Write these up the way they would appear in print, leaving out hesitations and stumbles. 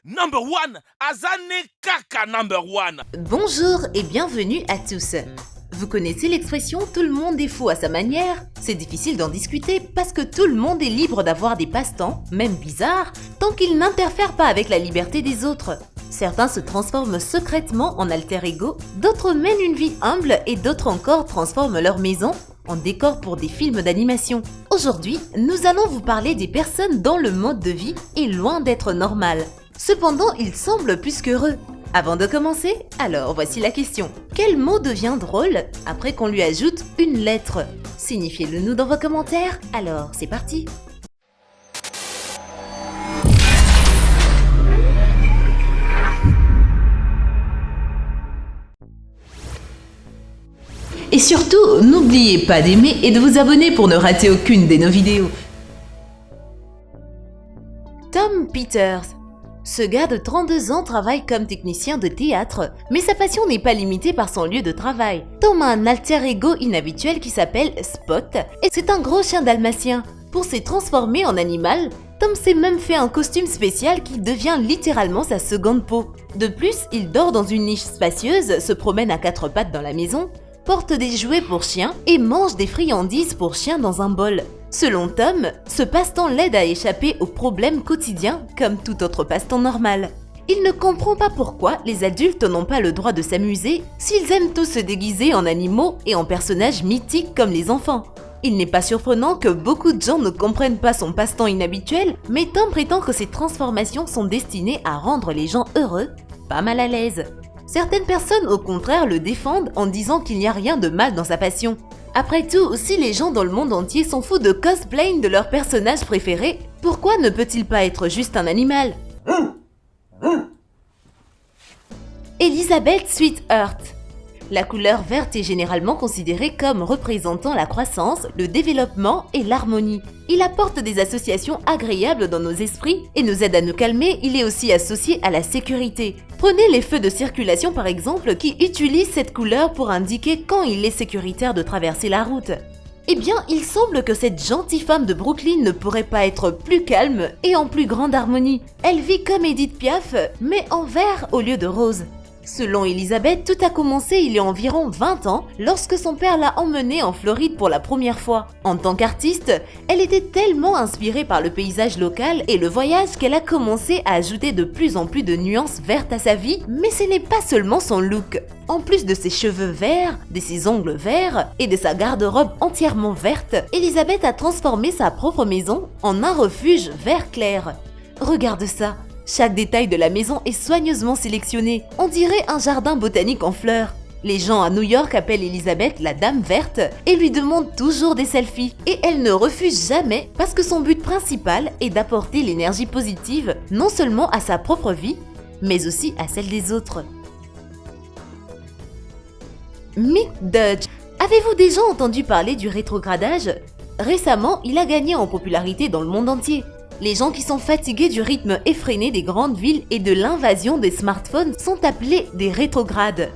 Number one, Azane Kaka number one. Bonjour et bienvenue à tous. Vous connaissez l'expression « tout le monde est fou à sa manière » ? C'est difficile d'en discuter parce que tout le monde est libre d'avoir des passe-temps, même bizarres, tant qu'ils n'interfèrent pas avec la liberté des autres. Certains se transforment secrètement en alter ego, d'autres mènent une vie humble et d'autres encore transforment leur maison en décor pour des films d'animation. Aujourd'hui, nous allons vous parler des personnes dont le mode de vie est loin d'être normal. Cependant, ils semblent plus qu'heureux. Avant de commencer, alors voici la question. Quel mot devient drôle après qu'on lui ajoute une lettre? Signifiez-le nous dans vos commentaires. Alors, c'est parti. Et surtout, n'oubliez pas d'aimer et de vous abonner pour ne rater aucune de nos vidéos. Tom Peters. Ce gars de 32 ans travaille comme technicien de théâtre, mais sa passion n'est pas limitée par son lieu de travail. Tom a un alter ego inhabituel qui s'appelle Spot, et c'est un gros chien dalmatien. Pour se transformer en animal, Tom s'est même fait un costume spécial qui devient littéralement sa seconde peau. De plus, il dort dans une niche spacieuse, se promène à quatre pattes dans la maison, porte des jouets pour chiens et mange des friandises pour chiens dans un bol. Selon Tom, ce passe-temps l'aide à échapper aux problèmes quotidiens comme tout autre passe-temps normal. Il ne comprend pas pourquoi les adultes n'ont pas le droit de s'amuser s'ils aiment tous se déguiser en animaux et en personnages mythiques comme les enfants. Il n'est pas surprenant que beaucoup de gens ne comprennent pas son passe-temps inhabituel, mais Tom prétend que ces transformations sont destinées à rendre les gens heureux, pas mal à l'aise. Certaines personnes au contraire le défendent en disant qu'il n'y a rien de mal dans sa passion. Après tout, si les gens dans le monde entier s'en foutent de cosplay de leur personnage préféré, pourquoi ne peut-il pas être juste un animal? Elizabeth Sweetheart. La couleur verte est généralement considérée comme représentant la croissance, le développement et l'harmonie. Il apporte des associations agréables dans nos esprits et nous aide à nous calmer. Il est aussi associé à la sécurité. Prenez les feux de circulation par exemple qui utilisent cette couleur pour indiquer quand il est sécuritaire de traverser la route. Eh bien, il semble que cette gentille femme de Brooklyn ne pourrait pas être plus calme et en plus grande harmonie. Elle vit comme Edith Piaf, mais en vert au lieu de rose. Selon Elizabeth, tout a commencé il y a environ 20 ans lorsque son père l'a emmenée en Floride pour la première fois. En tant qu'artiste, elle était tellement inspirée par le paysage local et le voyage qu'elle a commencé à ajouter de plus en plus de nuances vertes à sa vie, mais ce n'est pas seulement son look. En plus de ses cheveux verts, de ses ongles verts et de sa garde-robe entièrement verte, Elizabeth a transformé sa propre maison en un refuge vert clair. Regarde ça! Chaque détail de la maison est soigneusement sélectionné. On dirait un jardin botanique en fleurs. Les gens à New York appellent Elizabeth la Dame Verte et lui demandent toujours des selfies. Et elle ne refuse jamais parce que son but principal est d'apporter l'énergie positive non seulement à sa propre vie, mais aussi à celle des autres. Mick Dodge. Avez-vous déjà entendu parler du rétrogradage? Récemment, il a gagné en popularité dans le monde entier. Les gens qui sont fatigués du rythme effréné des grandes villes et de l'invasion des smartphones sont appelés des rétrogrades.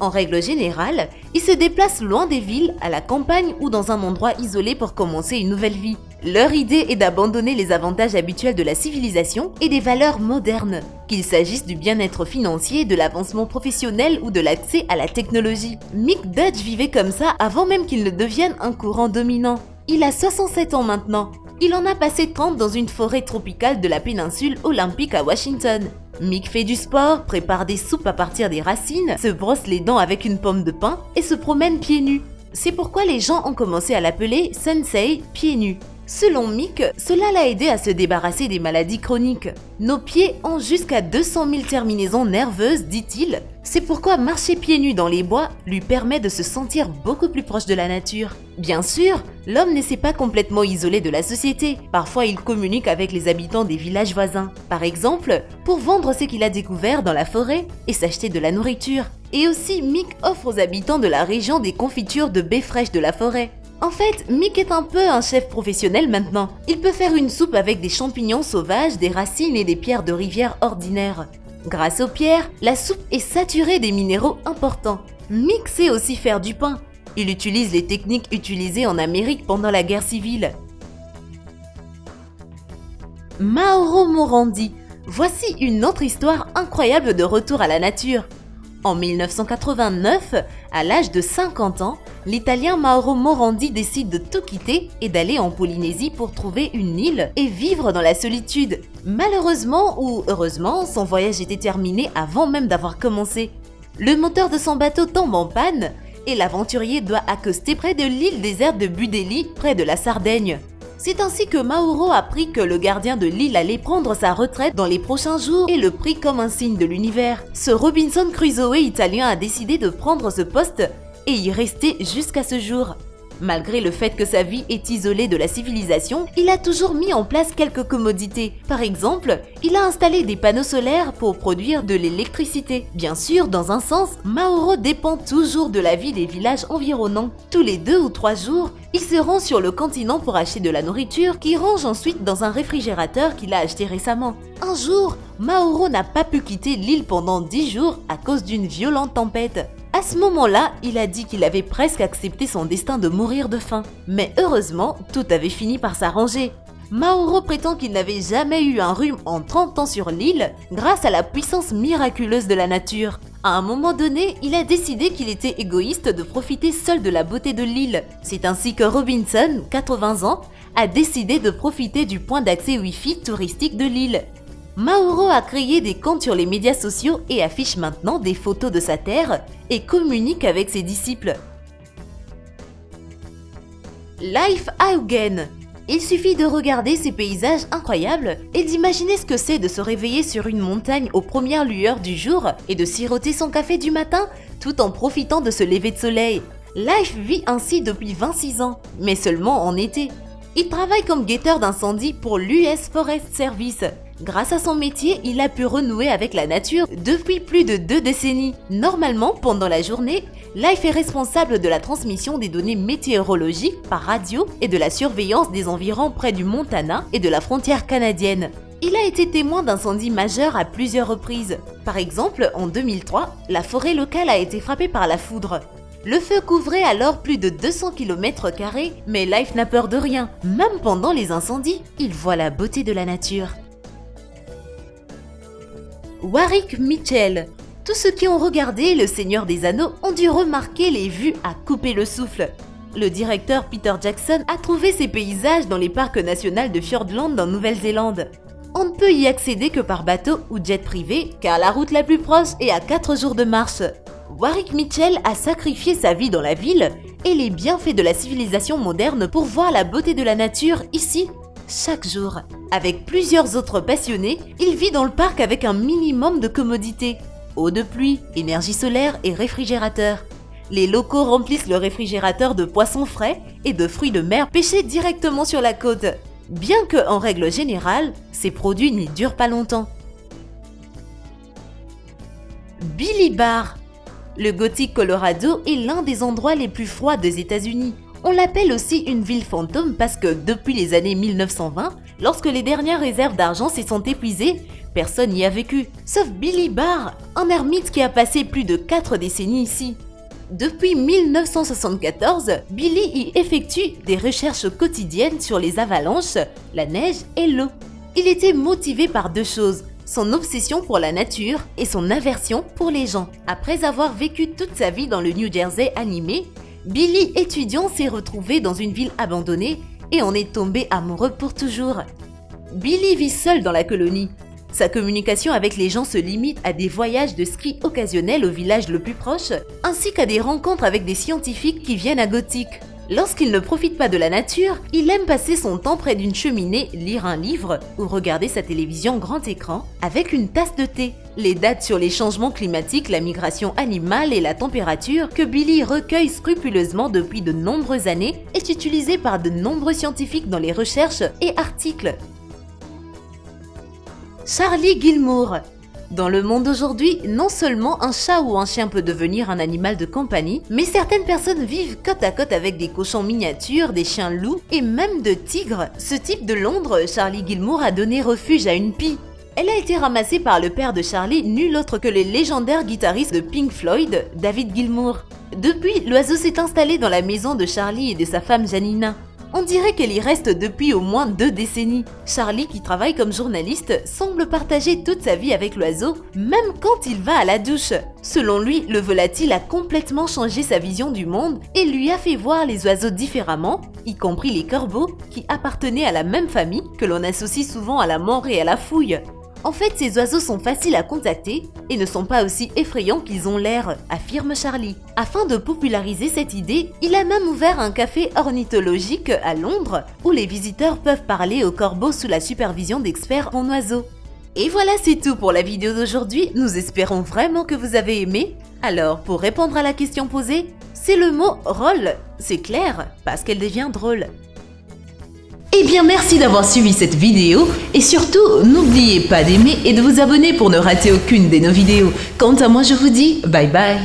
En règle générale, ils se déplacent loin des villes, à la campagne ou dans un endroit isolé pour commencer une nouvelle vie. Leur idée est d'abandonner les avantages habituels de la civilisation et des valeurs modernes, qu'il s'agisse du bien-être financier, de l'avancement professionnel ou de l'accès à la technologie. Mick Dodge vivait comme ça avant même qu'il ne devienne un courant dominant. Il a 67 ans maintenant. Il en a passé 30 dans une forêt tropicale de la péninsule olympique à Washington. Mick fait du sport, prépare des soupes à partir des racines, se brosse les dents avec une pomme de pin et se promène pieds nus. C'est pourquoi les gens ont commencé à l'appeler Sensei pieds nus. Selon Mick, cela l'a aidé à se débarrasser des maladies chroniques. Nos pieds ont jusqu'à 200 000 terminaisons nerveuses, dit-il. C'est pourquoi marcher pieds nus dans les bois lui permet de se sentir beaucoup plus proche de la nature. Bien sûr, l'homme ne s'est pas complètement isolé de la société. Parfois, il communique avec les habitants des villages voisins. Par exemple, pour vendre ce qu'il a découvert dans la forêt et s'acheter de la nourriture. Et aussi, Mick offre aux habitants de la région des confitures de baies fraîches de la forêt. En fait, Mick est un peu un chef professionnel maintenant. Il peut faire une soupe avec des champignons sauvages, des racines et des pierres de rivière ordinaires. Grâce aux pierres, la soupe est saturée des minéraux importants. Mick sait aussi faire du pain. Il utilise les techniques utilisées en Amérique pendant la guerre civile. Mauro Morandi. Voici une autre histoire incroyable de retour à la nature. En 1989, à l'âge de 50 ans, l'Italien Mauro Morandi décide de tout quitter et d'aller en Polynésie pour trouver une île et vivre dans la solitude. Malheureusement ou heureusement, son voyage était terminé avant même d'avoir commencé. Le moteur de son bateau tombe en panne et l'aventurier doit accoster près de l'île déserte de Budeli, près de la Sardaigne. C'est ainsi que Mauro apprit que le gardien de l'île allait prendre sa retraite dans les prochains jours et le prit comme un signe de l'univers. Ce Robinson Crusoe italien a décidé de prendre ce poste et y rester jusqu'à ce jour. Malgré le fait que sa vie est isolée de la civilisation, il a toujours mis en place quelques commodités. Par exemple, il a installé des panneaux solaires pour produire de l'électricité. Bien sûr, dans un sens, Mauro dépend toujours de la vie des villages environnants. Tous les 2 ou 3 jours, il se rend sur le continent pour acheter de la nourriture qu'il range ensuite dans un réfrigérateur qu'il a acheté récemment. Un jour, Mauro n'a pas pu quitter l'île pendant 10 jours à cause d'une violente tempête. À ce moment-là, il a dit qu'il avait presque accepté son destin de mourir de faim. Mais heureusement, tout avait fini par s'arranger. Mauro prétend qu'il n'avait jamais eu un rhume en 30 ans sur l'île grâce à la puissance miraculeuse de la nature. À un moment donné, il a décidé qu'il était égoïste de profiter seul de la beauté de l'île. C'est ainsi que Robinson, 80 ans, a décidé de profiter du point d'accès Wi-Fi touristique de l'île. Mauro a créé des comptes sur les médias sociaux et affiche maintenant des photos de sa terre et communique avec ses disciples. Life Haugen. Il suffit de regarder ces paysages incroyables et d'imaginer ce que c'est de se réveiller sur une montagne aux premières lueurs du jour et de siroter son café du matin tout en profitant de ce lever de soleil. Life vit ainsi depuis 26 ans, mais seulement en été. Il travaille comme guetteur d'incendie pour l'US Forest Service. Grâce à son métier, il a pu renouer avec la nature depuis plus de 2 décennies. Normalement, pendant la journée, Life est responsable de la transmission des données météorologiques par radio et de la surveillance des environs près du Montana et de la frontière canadienne. Il a été témoin d'incendies majeurs à plusieurs reprises. Par exemple, en 2003, la forêt locale a été frappée par la foudre. Le feu couvrait alors plus de 200 km², mais Life n'a peur de rien. Même pendant les incendies, il voit la beauté de la nature. Warwick Mitchell. Tous ceux qui ont regardé Le Seigneur des Anneaux ont dû remarquer les vues à couper le souffle. Le directeur Peter Jackson a trouvé ces paysages dans les parcs nationaux de Fiordland en Nouvelle-Zélande. On ne peut y accéder que par bateau ou jet privé, car la route la plus proche est à 4 jours de marche. Warwick Mitchell a sacrifié sa vie dans la ville et les bienfaits de la civilisation moderne pour voir la beauté de la nature ici, chaque jour. Avec plusieurs autres passionnés, il vit dans le parc avec un minimum de commodités. Eau de pluie, énergie solaire et réfrigérateur. Les locaux remplissent le réfrigérateur de poissons frais et de fruits de mer pêchés directement sur la côte. Bien que, en règle générale, ces produits n'y durent pas longtemps. Billy Bar. Le Gothic Colorado est l'un des endroits les plus froids des États-Unis. On l'appelle aussi une ville fantôme parce que depuis les années 1920, lorsque les dernières réserves d'argent s'y sont épuisées, personne n'y a vécu, sauf Billy Bar, un ermite qui a passé plus de 4 décennies ici. Depuis 1974, Billy y effectue des recherches quotidiennes sur les avalanches, la neige et l'eau. Il était motivé par 2 choses, son obsession pour la nature et son aversion pour les gens. Après avoir vécu toute sa vie dans le New Jersey animé, Billy, étudiant, s'est retrouvé dans une ville abandonnée et en est tombé amoureux pour toujours. Billy vit seul dans la colonie. Sa communication avec les gens se limite à des voyages de ski occasionnels au village le plus proche, ainsi qu'à des rencontres avec des scientifiques qui viennent à Gothic. Lorsqu'il ne profite pas de la nature, il aime passer son temps près d'une cheminée, lire un livre ou regarder sa télévision grand écran avec une tasse de thé. Les dates sur les changements climatiques, la migration animale et la température que Billy recueille scrupuleusement depuis de nombreuses années est utilisée par de nombreux scientifiques dans les recherches et articles. Charlie Gilmour. Dans le monde d'aujourd'hui, non seulement un chat ou un chien peut devenir un animal de compagnie, mais certaines personnes vivent côte à côte avec des cochons miniatures, des chiens loups et même de tigres. Ce type de Londres, Charlie Gilmour a donné refuge à une pie. Elle a été ramassée par le père de Charlie, nul autre que le légendaire guitariste de Pink Floyd, David Gilmour. Depuis, l'oiseau s'est installé dans la maison de Charlie et de sa femme Janina. On dirait qu'elle y reste depuis au moins 2 décennies. Charlie, qui travaille comme journaliste, semble partager toute sa vie avec l'oiseau, même quand il va à la douche. Selon lui, le volatile a complètement changé sa vision du monde et lui a fait voir les oiseaux différemment, y compris les corbeaux, qui appartenaient à la même famille que l'on associe souvent à la mort et à la fouille. En fait, ces oiseaux sont faciles à contacter et ne sont pas aussi effrayants qu'ils ont l'air, affirme Charlie. Afin de populariser cette idée, il a même ouvert un café ornithologique à Londres où les visiteurs peuvent parler aux corbeaux sous la supervision d'experts en oiseaux. Et voilà, c'est tout pour la vidéo d'aujourd'hui. Nous espérons vraiment que vous avez aimé. Alors, pour répondre à la question posée, c'est le mot « rôle ». C'est clair, parce qu'elle devient drôle. Eh bien, merci d'avoir suivi cette vidéo et surtout, n'oubliez pas d'aimer et de vous abonner pour ne rater aucune de nos vidéos. Quant à moi, je vous dis bye bye.